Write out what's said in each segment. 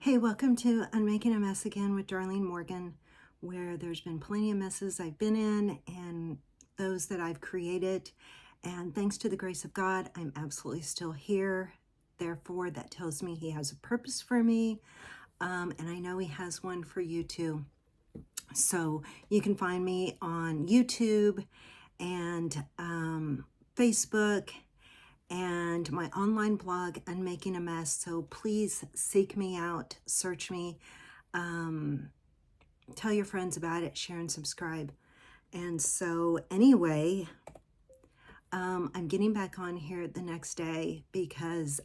Hey, welcome to Unmaking a Mess Again with Darlene Morgan, where there's been plenty of messes I've been in and those that I've created. And thanks to the grace of God, I'm absolutely still here. Therefore, that tells me He has a purpose for me. And I know He has one for you too. So you can find me on YouTube and Facebook and my online blog, Unmaking a Mess. So please seek me out, search me, tell your friends about it, share and subscribe. And so anyway, I'm getting back on here the next day because,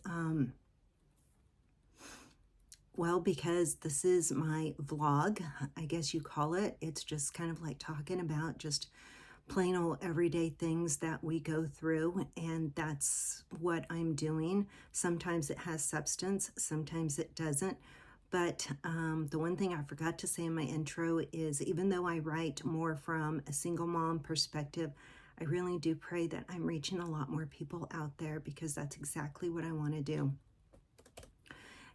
because this is my vlog, I guess you call it. It's just kind of like talking about just plain old everyday things that we go through, and that's what I'm doing. Sometimes it has substance, sometimes it doesn't. But the one thing I forgot to say in my intro is, even though I write more from a single mom perspective, I really do pray that I'm reaching a lot more people out there, because that's exactly what I want to do.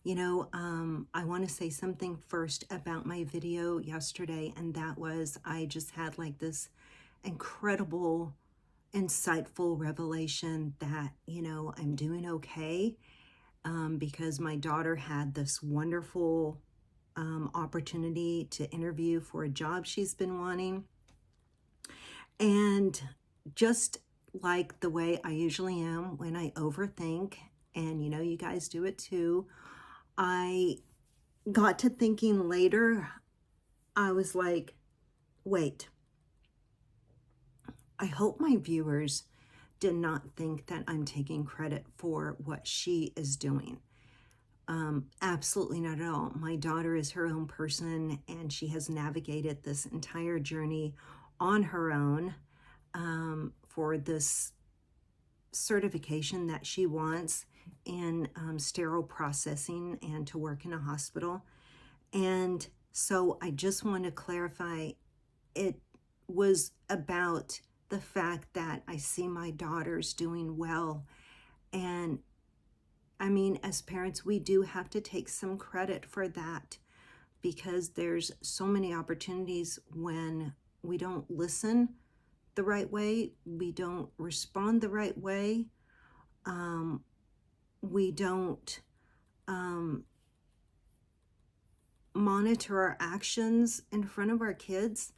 You know, I want to say something first about my video yesterday, and that was I just had like this incredible, insightful revelation that, I'm doing okay, because my daughter had this wonderful opportunity to interview for a job she's been wanting. And just like the way I usually am when I overthink, and you guys do it too, I got to thinking later, I was like, wait, I hope my viewers did not think that I'm taking credit for what she is doing. Absolutely not at all. My daughter is her own person, and she has navigated this entire journey on her own for this certification that she wants in sterile processing and to work in a hospital. And so I just want to clarify, it was about the fact that I see my daughters doing well. And I mean, as parents, we do have to take some credit for that, because there's so many opportunities when we don't listen the right way, we don't respond the right way, we don't monitor our actions in front of our kids.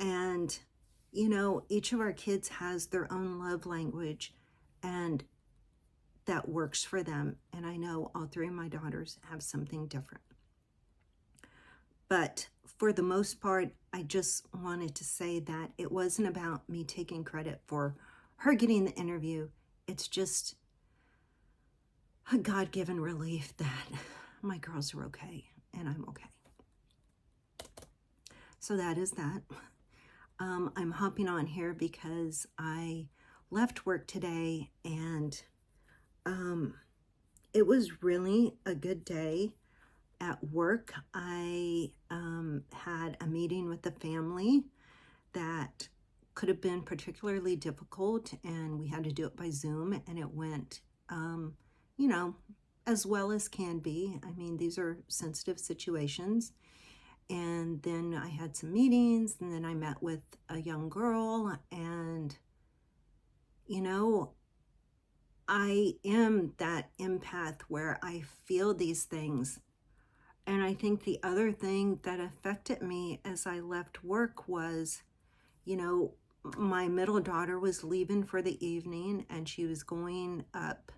And each of our kids has their own love language, and that works for them. And I know all three of my daughters have something different. But for the most part, I just wanted to say that it wasn't about me taking credit for her getting the interview. It's just a God-given relief that my girls are okay and I'm okay. So that is that. I'm hopping on here because I left work today, and it was really a good day at work. I had a meeting with the family that could have been particularly difficult, and we had to do it by Zoom, and it went, as well as can be. I mean, these are sensitive situations. And then I had some meetings, and then I met with a young girl, and I am that empath where I feel these things. And I think the other thing that affected me as I left work was, my middle daughter was leaving for the evening, and she was going up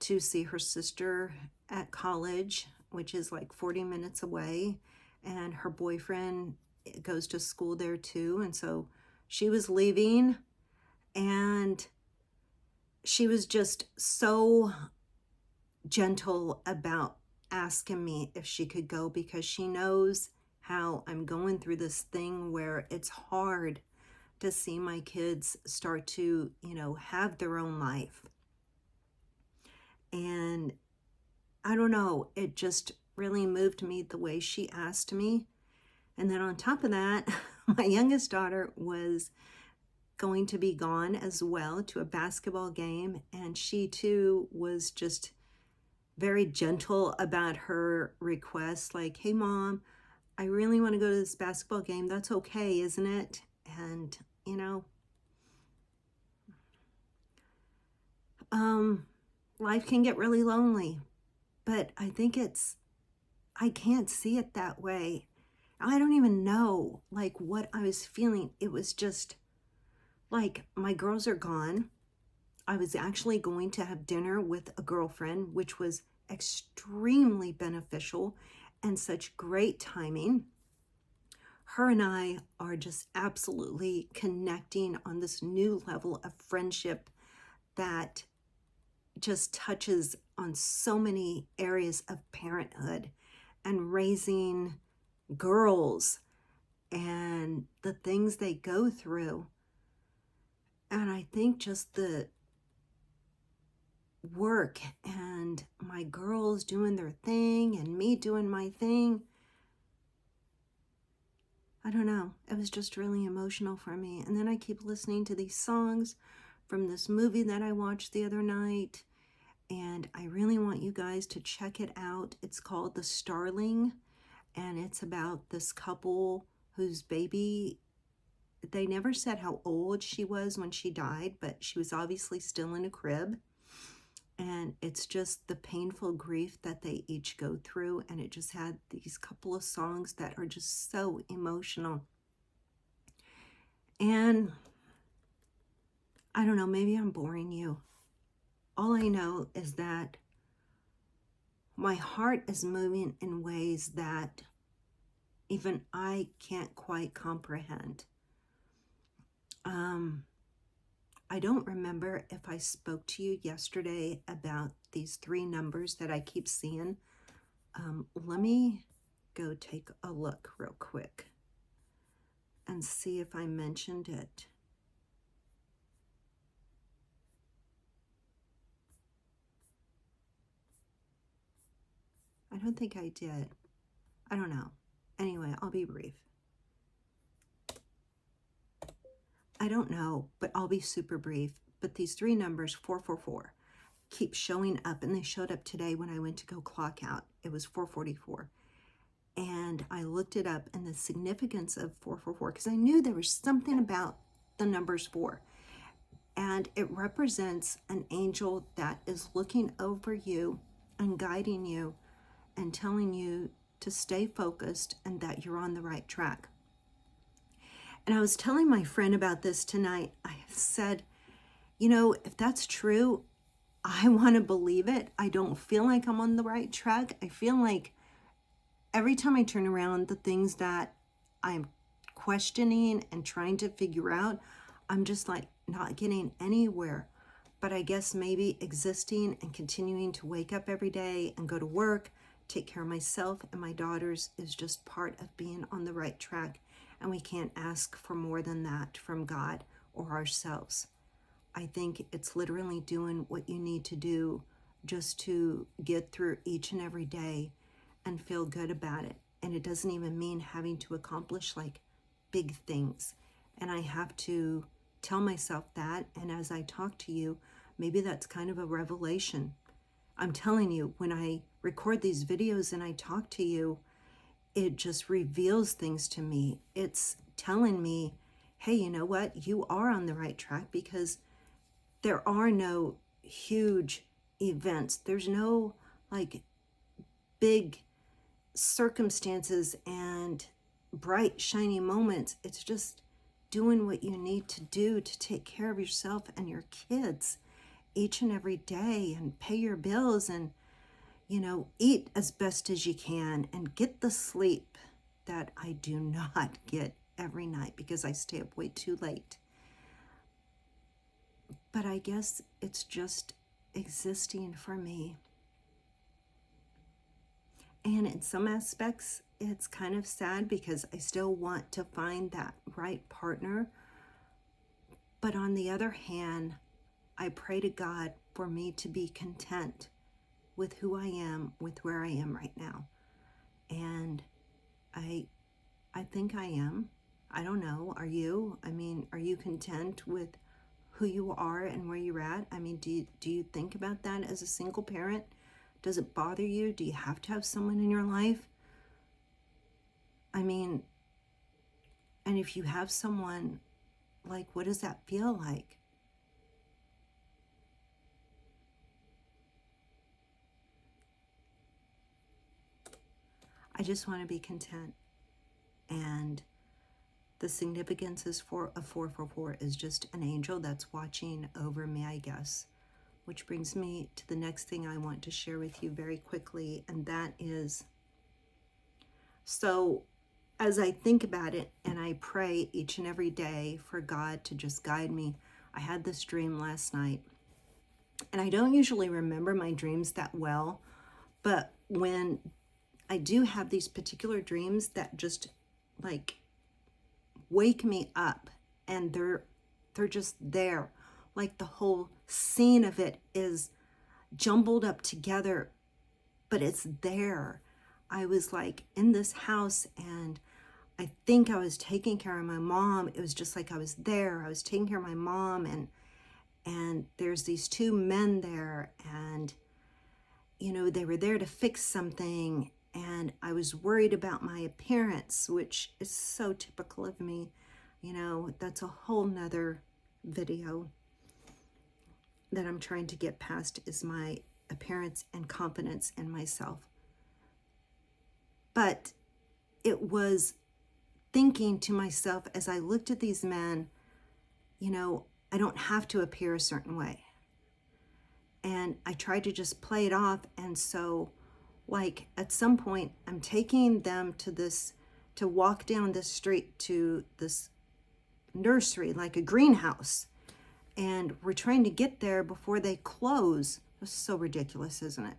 to see her sister at college, which is like 40 minutes away. And her boyfriend goes to school there too. And so she was leaving, and she was just so gentle about asking me if she could go, because she knows how I'm going through this thing where it's hard to see my kids start to, have their own life. And I don't know, it just really moved me the way she asked me. And then on top of that, my youngest daughter was going to be gone as well to a basketball game, and she too was just very gentle about her request, like, hey, mom, I really want to go to this basketball game. That's okay, isn't it? And, you know, um, life can get really lonely, but I can't see it that way. I don't even know, like, what I was feeling. It was just like, my girls are gone. I was actually going to have dinner with a girlfriend, which was extremely beneficial and such great timing. Her and I are just absolutely connecting on this new level of friendship that just touches on so many areas of parenthood and raising girls and the things they go through. And I think just the work and my girls doing their thing and me doing my thing, I don't know, it was just really emotional for me. And then I keep listening to these songs from this movie that I watched the other night, and I really want you guys to check it out. It's called The Starling, and it's about this couple whose baby, they never said how old she was when she died, but she was obviously still in a crib. And it's just the painful grief that they each go through. And it just had these couple of songs that are just so emotional. And I don't know, maybe I'm boring you. All I know is that my heart is moving in ways that even I can't quite comprehend. I don't remember if I spoke to you yesterday about these 3 numbers that I keep seeing. Let me go take a look real quick and see if I mentioned it. I don't think I did. I don't know. Anyway, I'll be brief. I don't know, but I'll be super brief. But these 3 numbers, 444, keep showing up, and they showed up today when I went to go clock out. It was 444. And I looked it up and the significance of 444, because I knew there was something about the numbers 4. And it represents an angel that is looking over you and guiding you and telling you to stay focused and that you're on the right track. And I was telling my friend about this tonight. I said, you know, if that's true, I want to believe it. I don't feel like I'm on the right track. I feel like every time I turn around, the things that I'm questioning and trying to figure out, I'm just like not getting anywhere. But I guess maybe existing and continuing to wake up every day and go to work, take care of myself and my daughters is just part of being on the right track. And we can't ask for more than that from God or ourselves. I think it's literally doing what you need to do just to get through each and every day and feel good about it. And it doesn't even mean having to accomplish like big things. And I have to tell myself that. And as I talk to you, maybe that's kind of a revelation. I'm telling you, when I record these videos and I talk to you, it just reveals things to me. It's telling me, hey, you know what? You are on the right track, because there are no huge events. There's no like big circumstances and bright, shiny moments. It's just doing what you need to do to take care of yourself and your kids each and every day and pay your bills and, you know, eat as best as you can and get the sleep that I do not get every night because I stay up way too late. But I guess it's just existing for me. And in some aspects, it's kind of sad because I still want to find that right partner. But on the other hand, I pray to God for me to be content with who I am, with where I am right now. And I think I am. I don't know. Are you? I mean, are you content with who you are and where you're at? I mean, do you think about that as a single parent? Does it bother you? Do you have to have someone in your life? I mean, and if you have someone, like, what does that feel like? I just want to be content. And the significance is for a 444 is just an angel that's watching over me, I guess. Which brings me to the next thing I want to share with you very quickly, and that is, so as I think about it and I pray each and every day for God to just guide me, I had this dream last night, and I don't usually remember my dreams that well, but when I do have these particular dreams that just like wake me up, and they're just there, like the whole scene of it is jumbled up together, but it's there. I was like in this house, and I think I was taking care of my mom. It was just like I was there. I was taking care of my mom, and there's these two men there, and they were there to fix something, and I was worried about my appearance, which is so typical of me. That's a whole nother video that I'm trying to get past, is my appearance and confidence in myself. But it was thinking to myself as I looked at these men, I don't have to appear a certain way. And I tried to just play it off. And so, like, at some point, I'm taking them to walk down this street to this nursery, like a greenhouse. And we're trying to get there before they close. It's so ridiculous, isn't it?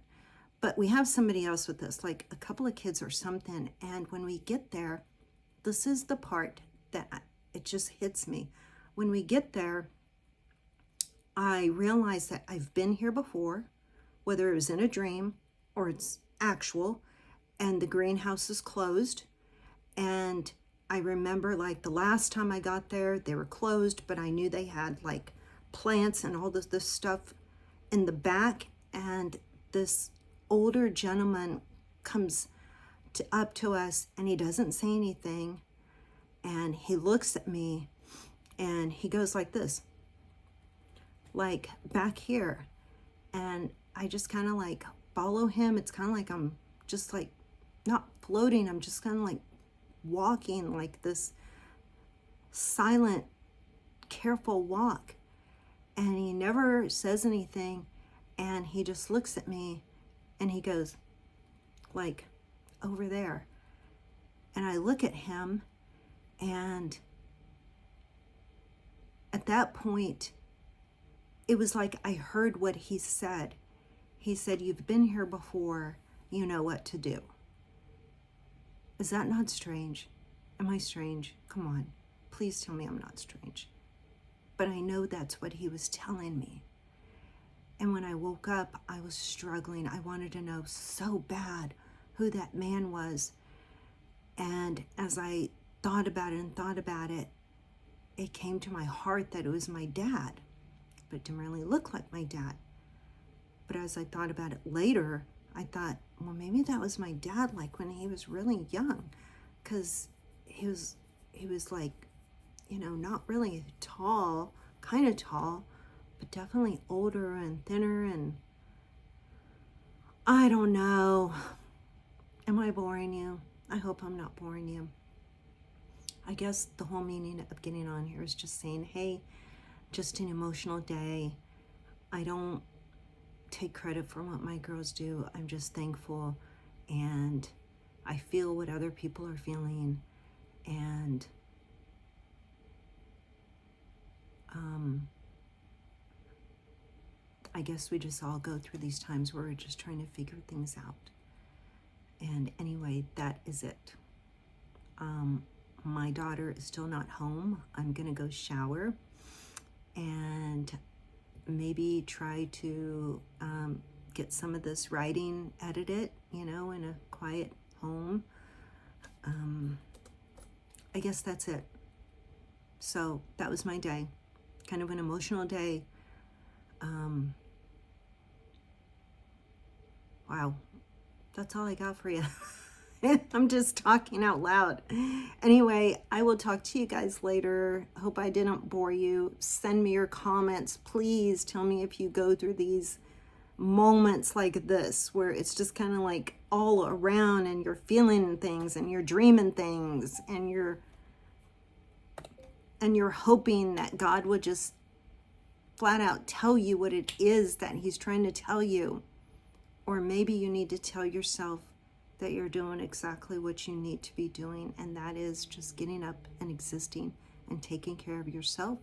But we have somebody else with us, like a couple of kids or something. And when we get there, this is the part that it just hits me. When we get there, I realize that I've been here before, whether it was in a dream or it's actual, and the greenhouse is closed. And I remember, like, the last time I got there, they were closed, but I knew they had like plants and all this stuff in the back. And this older gentleman comes up to us, and he doesn't say anything, and he looks at me, and he goes like this, like back here, and I just kind of like follow him. It's kind of like I'm just like not floating, I'm just kind of like walking, like this silent, careful walk. And he never says anything, and he just looks at me, and he goes like over there. And I look at him, and at that point, it was like I heard what he said. He said, "You've been here before, you know what to do." Is that not strange? Am I strange? Come on, please tell me I'm not strange. But I know that's what he was telling me. And when I woke up, I was struggling. I wanted to know so bad who that man was. And as I thought about it, it came to my heart that it was my dad. But it didn't really look like my dad. But as I thought about it later, I thought, well, maybe that was my dad, like when he was really young. Because he was like, not really tall, kind of tall, but definitely older and thinner, and I don't know. Am I boring you? I hope I'm not boring you. I guess the whole meaning of getting on here is just saying, hey, just an emotional day. I don't take credit for what my girls do. I'm just thankful, and I feel what other people are feeling, and I guess we just all go through these times where we're just trying to figure things out. And anyway, that is it. My daughter is still not home. I'm gonna go shower and maybe try to get some of this writing edited, in a quiet home. I guess that's it. So that was my day. Kind of an emotional day. Wow, that's all I got for you. I'm just talking out loud. Anyway, I will talk to you guys later. Hope I didn't bore you. Send me your comments. Please tell me if you go through these moments like this where it's just kind of like all around and you're feeling things and you're dreaming things and you're hoping that God would just flat out tell you what it is that he's trying to tell you. Or maybe you need to tell yourself that you're doing exactly what you need to be doing, and that is just getting up and existing and taking care of yourself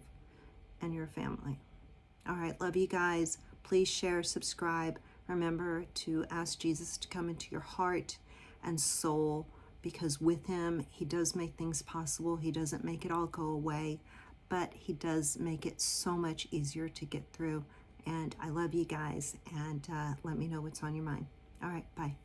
and your family. All right, love you guys. Please share, subscribe. Remember to ask Jesus to come into your heart and soul, because with him, he does make things possible. He doesn't make it all go away, but he does make it so much easier to get through. And I love you guys, and let me know what's on your mind. All right, bye.